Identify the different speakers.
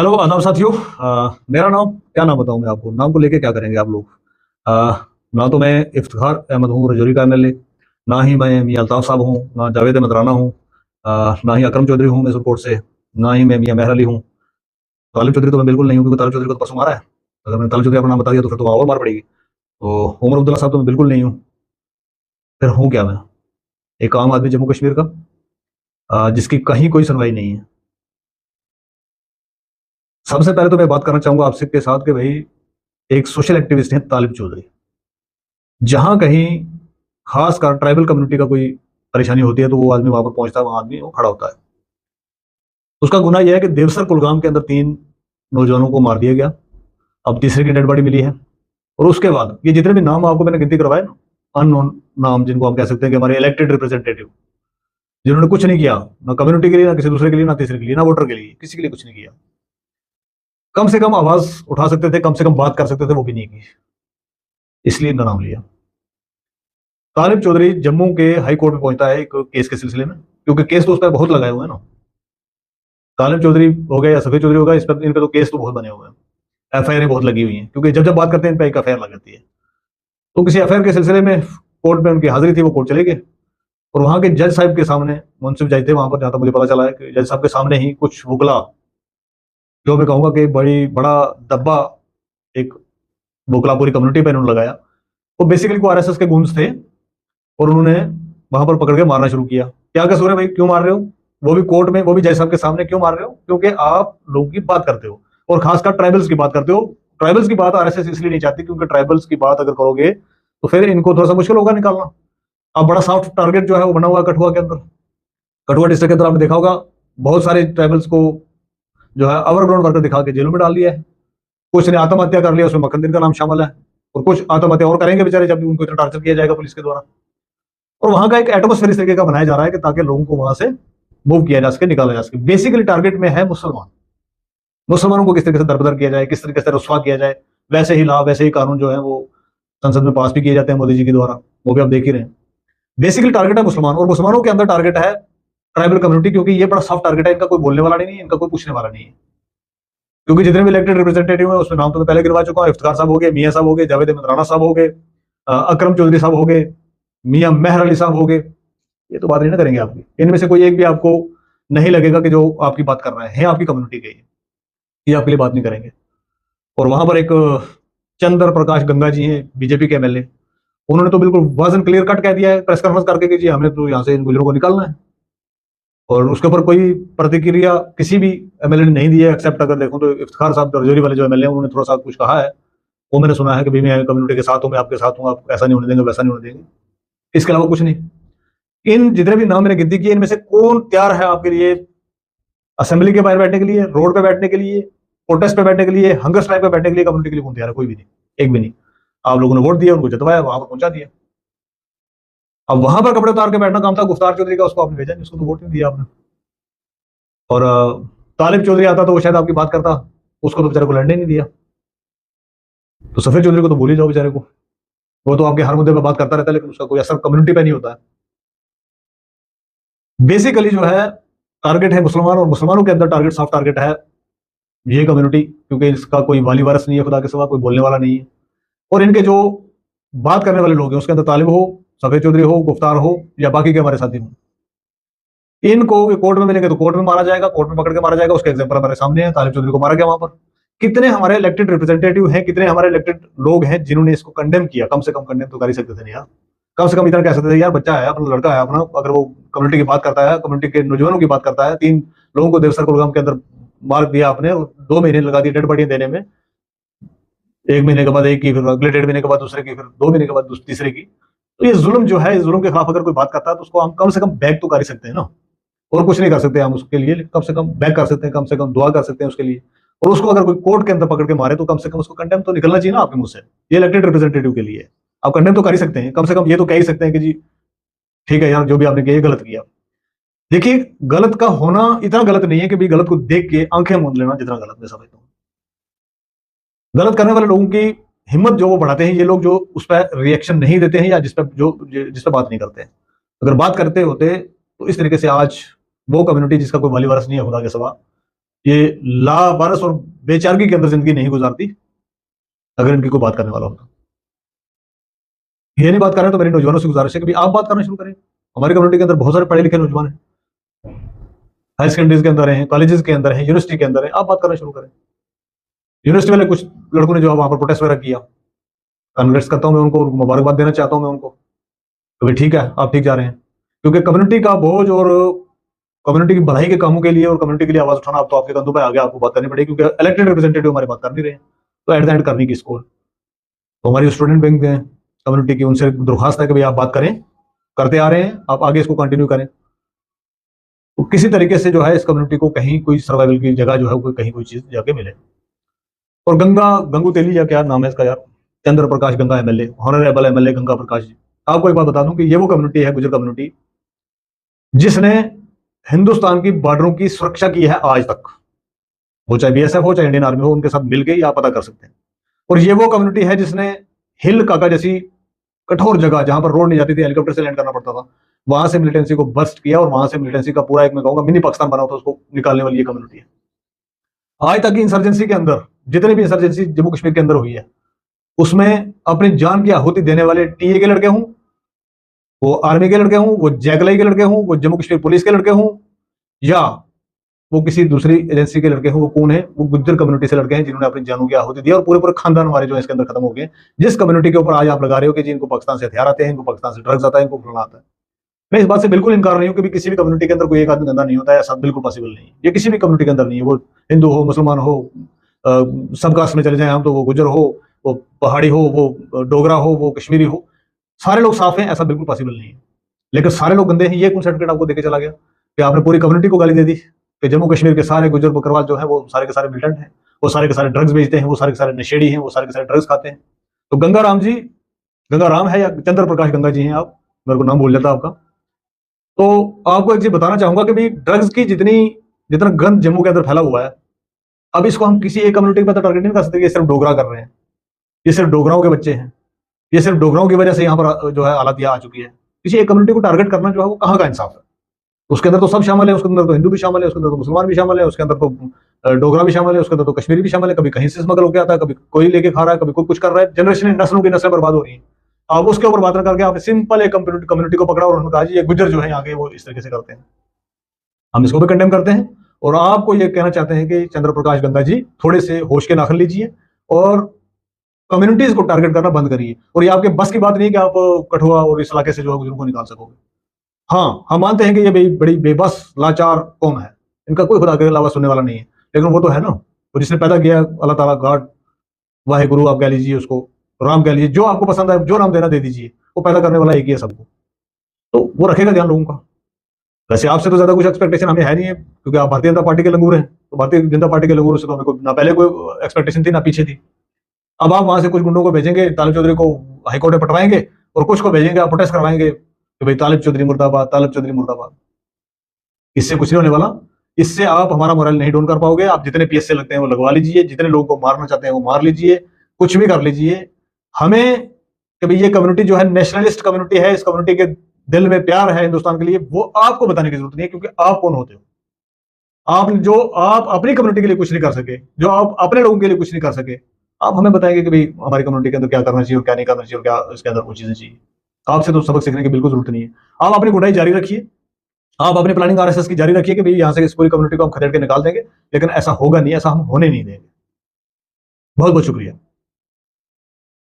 Speaker 1: Hello आदाब साथियों। मेरा नाम क्या नाम बताऊं मैं आपको, नाम को लेके क्या करेंगे आप लोग। ना तो मैं इफ्तिखार अहमद हूँ रजौरी का एमएलए, ना ही मैं मियां अल्ताफ साहब हूँ, ना जावेद अहमद राना हूँ, ना ही अकरम चौधरी हूँ मैसूरकोट से, ना ही मैं मियां मेहर अली हूँ। तालिब चौधरी तो मैं बिल्कुल नहीं हूँ, क्योंकि तालिब चौधरी को तो परसों मारा है। अगर मैंने तालिब चौधरी अपना नाम बता दिया तो फिर तो और मार पड़ेगी। तो उमर अब्दुल्ला साहब तो मैं बिल्कुल नहीं हूँ। फिर हूँ क्या मैं? एक आम आदमी जम्मू कश्मीर का, जिसकी कहीं कोई सुनवाई नहीं है। सबसे पहले तो मैं बात करना चाहूंगा आपसे के साथ कि भाई, एक सोशल एक्टिविस्ट है तालिब चौधरी। जहां कहीं खासकर ट्राइबल कम्युनिटी का कोई परेशानी होती है तो वो आदमी वहां पर पहुंचता है, वहां आदमी वो खड़ा होता है। उसका गुनाह यह है कि देवसर कुलगाम के अंदर 3 नौजवानों को मार दिया गया। अब तीसरे की डेड बॉडी मिली है। और उसके बाद ये जितने भी नाम आपको मैंने गिनती करवाए ना, अननोन नाम, जिनको हम कह सकते हैं कि हमारे इलेक्टेड रिप्रेजेंटेटिव, जिन्होंने कुछ नहीं किया, ना कम्युनिटी के लिए, ना किसी दूसरे के लिए, ना तीसरे के लिए, ना वोटर के लिए, किसी के लिए कुछ नहीं किया। कम से कम आवाज उठा सकते थे, कम से कम बात कर सकते थे, वो भी नहीं की। इसलिए इनका नाम लिया। तालिब चौधरी जम्मू के हाई कोर्ट में पहुंचता है एक केस के सिलसिले में, क्योंकि केस तो उस पर बहुत लगाए हुए हैं ना। तालिब चौधरी हो गया या सफेद चौधरी होगा, इस पर इन पे तो केस तो बहुत बने हुए हैं, एफआईआर बहुत लगी हुई हैं, क्योंकि जब जब बात करते हैं इन पर एक एफआईआर लग जाती है। तो किसी एफआईआर के सिलसिले में कोर्ट में उनकी हाजिरी थी, वो कोर्ट चले गए। और वहां के जज साहब के सामने, मुंसिफ जज थे वहां पर, जहां तक मुझे पता चला है कि जज साहब के सामने ही कुछ वकला, जो मैं कहूंगा कि बड़ी बड़ा दब्बा एक वकला पूरी कम्युनिटी पर इन्होंने लगाया। वो बेसिकली को आरएसएस के गुंज थे, और उन्होंने वहां पर पकड़ के मारना शुरू किया। क्या कसूर है भाई, क्यों मार रहे हो? वो भी कोर्ट में, वो भी जज साहब के सामने क्यों मार रहे हो? क्योंकि आप लोगों की बात करते हो, और खासकर ट्राइबल्स की बात करते हो। ट्राइबल्स की बात आरएसएस इसलिए नहीं चाहती क्योंकि ट्राइबल्स की बात अगर करोगे तो फिर इनको थोड़ा सा मुश्किल होगा निकालना। अब बड़ा सॉफ्ट टारगेट जो है वो बना हुआ है कठुआ के अंदर। कठुआ डिस्ट्रिक्ट के अंदर आपने देखा होगा, बहुत सारे ट्राइबल्स को जो है ओवरग्राउंड वर्कर दिखा के जेलों में डाल दिया है। कुछ ने आत्महत्या कर लिया, उसमें मक्खन दिन का नाम शामिल है। और कुछ आत्महत्या और करेंगे बेचारे, जब भी उनको इतना टार्चर किया जाएगा पुलिस के द्वारा। और वहां का एक एटमोस्फेयर इस तरीके का बनाया जा रहा है कि ताकि लोगों को वहां से मूव किया जा सके, निकाला जा सके। बेसिकली टारगेट में है मुसलमान। मुसलमानों को किस तरीके से दरबदर किया जाए, किस तरीके से रुस्वा किया जाए। वैसे ही लॉ, वैसे ही कानून जो है वो संसद में पास भी किए जाते हैं मोदी जी के द्वारा, वो भी आप देख ही रहे हैं। बेसिकली टारगेट है मुसलमान, और मुसलमानों के अंदर टारगेट है ट्राइबल कम्युनिटी, क्योंकि ये बड़ा सॉफ्ट टारगेट है। इनका कोई बोलने वाला नहीं है, इनका कोई पूछने वाला नहीं है। क्योंकि जितने भी इलेक्टेड रिप्रेजेंटेटिव है उसमें नाम तो मैं पहले गिनवा चुका हूं। इफ्तिखार साहब हो गए, मियां साहब हो गए, जावेद अहमद राना साहब हो गए, अकरम चौधरी साहब हो गए, मियां मेहर अली साहब हो गए। ये तो बात नहीं ना करेंगे आपकी। इनमें से कोई एक भी आपको नहीं लगेगा कि जो आपकी बात कर रहे हैं आपकी कम्युनिटी के, ये आपके लिए बात नहीं करेंगे। और वहां पर एक चंद्र प्रकाश गंगा जी हैं, बीजेपी के एमएलए। उन्होंने तो बिल्कुल वजन क्लियर कट कह दिया है प्रेस कॉन्फ्रेंस करके कि जी हमें तो यहाँ से इन गुजरों को निकालना है। और उसके ऊपर कोई प्रतिक्रिया किसी भी एमएलए ने नहीं दी है, एक्सेप्ट अगर देखो तो इफ्तिखार साहब रजौरी वाले जो एमएलए हैं, उन्होंने थोड़ा सा कुछ कहा है। वो मैंने सुना है कि भाई मैं कम्युनिटी के साथ हूँ, मैं आपके साथ हूँ, आप ऐसा नहीं होने देंगे, वैसा नहीं होने देंगे। इसके अलावा कुछ नहीं। इन जितने भी नाम मैंने गिनती किए, इनमें से कौन तैयार है आपके लिए असेंबली के बाहर बैठने के लिए, रोड पे बैठने के लिए, प्रोटेस्ट पे बैठने के लिए, हंगर स्ट्राइक पे बैठने के लिए? कम्युनिटी के लिए कौन तैयार है? कोई भी नहीं, एक भी नहीं। आप लोगों ने वोट दिया, उनको जतवाया, वहां पर पहुंचा दिया। अब वहां पर कपड़े उतार के बैठना काम था गुफ्तार चौधरी का, उसको आपने भेजा नहीं, उसको तो वोट नहीं दिया आपने। और तालिब चौधरी आता तो वो शायद आपकी बात करता, उसको तो बेचारे को लड़ने नहीं दिया। तो सफेद चौधरी को तो भूल ही जाओ बेचारे को, वो तो आपके हर मुद्दे पर बात करता रहता है, लेकिन उसका कोई असर कम्युनिटी पे नहीं होता है। बेसिकली जो है टारगेट है मुसलमान, और मुसलमानों के अंदर टारगेट, सॉफ्ट टारगेट है ये कम्युनिटी, क्योंकि इसका कोई वाली वारस नहीं है, खुदा के सिवा कोई बोलने वाला नहीं है। और इनके जो बात करने वाले लोग हैं उसके अंदर तालिब हो, सफेद चौधरी हो, गुफ्तार हो, या बाकी के हमारे साथी हो, इनको कोर्ट में मिलेंगे तो कोर्ट में मारा जाएगा, कोर्ट में पकड़ के मारा जाएगा। उसके एग्जाम्पल हमारे सामने है, तालिब चौधरी को मारा गया वहां पर। कितने हमारे इलेक्टेड रिप्रेजेंटेटिव हैं, कितने हमारे इलेक्टेड लोग हैं जिन्होंने इसको कंडेम किया? कम से कम कंडेम तो कर ही सकते थे नहीं यार। कम से कम इतना कह सकते थे यार, बच्चा है अपना, लड़का है अपना, अगर वो कम्युनिटी की बात करता है, कम्युनिटी के नौजवानों की बात करता है, 3 लोगों को देवसर कुलगाम के अंदर मार दिया आपने, 2 महीने लगा दिए डेड बॉडी देने में, 1 महीने के बाद एक की, फिर अगले 1.5 महीने के बाद दूसरे की, फिर 2 महीने के बाद तीसरे की। तो ये जुल्म जो है, इस जुल्म के खिलाफ अगर कोई बात करता है तो उसको हम कम से कम बैक तो कर ही सकते हैं ना। और कुछ नहीं कर सकते हम उसके लिए, कम से कम बैक कर सकते हैं, कम से कम दुआ कर सकते हैं उसके लिए। और उसको अगर कोई कोर्ट के अंदर पकड़ के मारे तो कम से कम उसको कंडेम तो निकलना चाहिए ना आपके मुंह से। ये इलेक्टेड रिप्रेजेंटेटिव के लिए आप कंडेम तो कर ही सकते हैं, कम से कम ये तो कह ही सकते हैं कि जी ठीक है यार, जो भी आपने किया ये गलत किया। देखिए, गलत का होना इतना गलत नहीं है कि भाई गलत को देख के आंखें मूंद लेना, जितना गलत मैं समझता हूँ। गलत करने वाले लोगों की हिम्मत जो वो बढ़ाते हैं ये लोग, जो उस पर रिएक्शन नहीं देते हैं, या जिस पर बात नहीं करते हैं। अगर बात करते होते तो इस तरीके से आज वो कम्युनिटी जिसका कोई वाली वारस नहीं है खुदा के सिवा, ये लावारस और बेचारगी के अंदर जिंदगी नहीं गुजारती अगर इनकी कोई बात करने वाला होता। ये नहीं बात कर रहे तो मेरी नौजवानों से गुजारिश है कि भाई आप बात करना शुरू करें। हमारी कम्युनिटी के अंदर बहुत सारे पढ़े लिखे नौजवान हैं, हाई सेकेंडरीज के अंदर हैं, कॉलेजेस के अंदर हैं, यूनिवर्सिटी के अंदर है, आप बात करना शुरू करें। यूनिवर्सिटी वाले कुछ लड़कों ने जो वहां पर प्रोटेस्ट वगैरह किया, कन्ग्रेस करता हूं मैं उनको, मुबारकबाद देना चाहता हूं मैं उनको, तो भाई ठीक है, आप ठीक जा रहे हैं। क्योंकि कम्युनिटी का बोझ और कम्युनिटी की भलाई के कामों के लिए और कम्युनिटी के लिए आवाज उठाना अब तो आपके कंधों पे आ गया, आपको बात करनी पड़ेगी, क्योंकि इलेक्टेड रिप्रेजेंटेटिव हमारी बात कर नहीं रहे हैं, तो एट द एंड करनी किसको है? तो हमारी स्टूडेंट बैंक है कम्युनिटी की, उनसे दरख्वास्त है कि भाई आप बात करें, करते आ रहे हैं, आप आगे इसको कंटिन्यू करें। तो किसी तरीके से जो है इस कम्युनिटी को कहीं कोई सर्वाइवल की जगह जो है कोई कहीं कोई चीज जाके मिले। और गंगू तेली या क्या नाम है इसका यार, Chandra Prakash Ganga MLA, honourable MLA Ganga Prakash ji, आपको एक बात बता दूं कि ये वो कम्युनिटी है, गुजर कम्युनिटी, जिसने हिंदुस्तान की बॉर्डरों की सुरक्षा की है आज तक। वो चाहे बीएसएफ हो चाहे इंडियन आर्मी हो, उनके साथ मिलकर ही आप पता कर सकते हैं। और ये वो कम्युनिटी है जिसने हिल काका जैसी कठोर जगह, जहां पर रोड नहीं जाती थी, हेलीकॉप्टर से लैंड करना पड़ता था, वहां से मिलिटेंसी को बस्ट किया, और वहां से मिलिटेंसी का पूरा एक मैं कहूंगा मिनी पाकिस्तान बना था, उसको निकालने वाली ये कम्युनिटी है। आज तक की इंसर्जेंसी के अंदर, जितने भी इंसर्जेंसी जम्मू कश्मीर के अंदर हुई है, उसमें अपनी जान की आहुति देने वाले टीए के लड़के हों, वो आर्मी के लड़के हों, वो जैकलाई के लड़के हों, वो जम्मू कश्मीर पुलिस के लड़के हों, या वो किसी दूसरी एजेंसी के लड़के हों, वो कौन है? वो गुज्जर कम्युनिटी से लड़के हैं जिन्होंने अपनी जानों की आहुति दी, और पूरे पूरे खानदान हमारे जो है इसके अंदर खत्म हो गए। जिस कम्युनिटी के ऊपर आज आप लगा रहे हो कि जिनको पाकिस्तान से हथियार आते हैं, इनको पाकिस्तान से ड्रग्स आता है, इनको फलाना आता है, मैं इस बात से बिल्कुल इनकार नहीं हूं कि किसी भी कम्युनिटी के अंदर कोई एक आदमी गंदा नहीं होता है, ऐसा बिल्कुल पॉसिबल नहीं है। ये किसी भी कम्युनिटी के अंदर नहीं है, वो हिंदू हो, मुसलमान हो, सब कास्ट में चले जाए हम, तो वो गुजर हो, वो पहाड़ी हो, वो डोगरा हो, वो कश्मीरी हो, सारे लोग साफ हैं, ऐसा बिल्कुल पॉसिबल नहीं है। लेकिन सारे लोग गंदे हैं, ये कौन सर्टिफिकेट आपको देके चला गया कि आपने पूरी कम्युनिटी को गाली दे दी कि जम्मू कश्मीर के सारे गुजर बकरवाल जो है वो सारे के सारे मिलिटेंट हैं, वो सारे के सारे ड्रग्स बेचते हैं, वो सारे के सारे नशेड़ी हैं, वो सारे के सारे ड्रग्स खाते हैं। तो गंगाराम जी, गंगाराम है या चंद्र प्रकाश गंगा जी हैं आप, मेरे को नाम भूल जाता आपका। तो आपको एक चीज बताना चाहूंगा कि भाई ड्रग्स की जितना गंद जम्मू के अंदर फैला हुआ है, अब इसको हम किसी एक कम्युनिटी पर टारगेट नहीं कर सकते। ये सिर्फ डोगरा कर रहे हैं, ये सिर्फ डोगराओं के बच्चे हैं, ये सिर्फ डोगराओं की वजह से यहाँ पर जो है हालत यह आ चुकी है। किसी एक कम्युनिटी को टारगेट करना जो है वो कहाँ का इंसाफ है? उसके अंदर तो सब शामिल है, उसके अंदर तो हिंदू भी शामिल है, उसके अंदर तो मुसलमान भी शामिल है, उसके अंदर तो डोगरा भी शामिल है, उसके अंदर तो कश्मीरी भी शामिल है। कभी कहीं से स्मगल होकर आता है, कभी कोई लेके खा रहा है, कभी कोई कुछ कर रहा है, जनरेशन नस्लों की नस्लें बर्बाद हो रही है। आप उसके ऊपर बात करके आपने सिंपल एक कम्युनिटी को पकड़ा और उन्होंने कहा जी ये गुजर जो है आगे वो इस तरीके से करते हैं, हम इसको भी कंडेम करते हैं। और आपको ये कहना चाहते हैं कि चंद्र प्रकाश गंगा जी थोड़े से होश के नाखन लीजिए और कम्युनिटीज को टारगेट करना बंद करिए। और ये आपके बस की बात नहीं है कि आप कठुआ और इस इलाके से जो है गुजरों को निकाल सकोगे। हाँ, हम मानते हैं कि ये बड़ी बेबस लाचार कौम है, इनका कोई खुदा के अलावा सुनने वाला नहीं है, लेकिन वो तो है ना, वो जिसने पैदा किया अल्लाह ताला, गॉड, वाहे गुरु आप कह लीजिए उसको, राम कह लीजिए, जो आपको पसंद है, जो नाम देना दे दीजिए, वो पैदा करने वाला एक ही है सबको, तो वो रखेगा ध्यान लोगों का। वैसे आपसे तो ज्यादा कुछ एक्सपेक्टेशन हमें है नहीं है, क्योंकि आप भारतीय जनता पार्टी के लंगूर हैं, तो भारतीय जनता पार्टी के लंगूरों से तो हमें ना पहले कोई एक्सपेक्टेशन थी ना पीछे थी। अब आप वहां से कुछ गुंडों को भेजेंगे, तालिब चौधरी को हाईकोर्ट में पटवाएंगे, और कुछ को भेजेंगे, आप प्रोटेस्ट करवाएंगे कि भाई तालिब चौधरी मुर्दाबाद, तालिब चौधरी मुर्दाबाद। इससे कुछ नहीं होने वाला, इससे आप हमारा मोरल नहीं डाउन कर पाओगे। आप जितने पीएसए लगते हैं वो लगवा लीजिए, जितने लोगों को मारना चाहते हैं वो मार लीजिए, कुछ भी कर लीजिए। हमें कि भाई ये कम्युनिटी जो है नेशनलिस्ट कम्युनिटी है, इस कम्युनिटी के दिल में प्यार है हिंदुस्तान के लिए, वो आपको बताने की जरूरत नहीं है, क्योंकि आप कौन होते हो? आप अपनी कम्युनिटी के लिए कुछ नहीं कर सके, जो आप अपने लोगों के लिए कुछ नहीं कर सके, आप हमें बताएंगे कि भाई हमारी कम्युनिटी के अंदर क्या करना चाहिए और क्या नहीं करना चाहिए और क्या इसके अंदर वो चीजें चाहिए। आपसे तो सबक सीखने की बिल्कुल जरूरत नहीं है। आप अपनी गुडाई जारी रखिए, आप अपनी प्लानिंग आरएसएस की जारी रखिए कि भाई यहाँ से इस पूरी कम्युनिटी को हम खदेड़ के निकाल देंगे, लेकिन ऐसा होगा नहीं, ऐसा हम होने नहीं देंगे। बहुत बहुत शुक्रिया।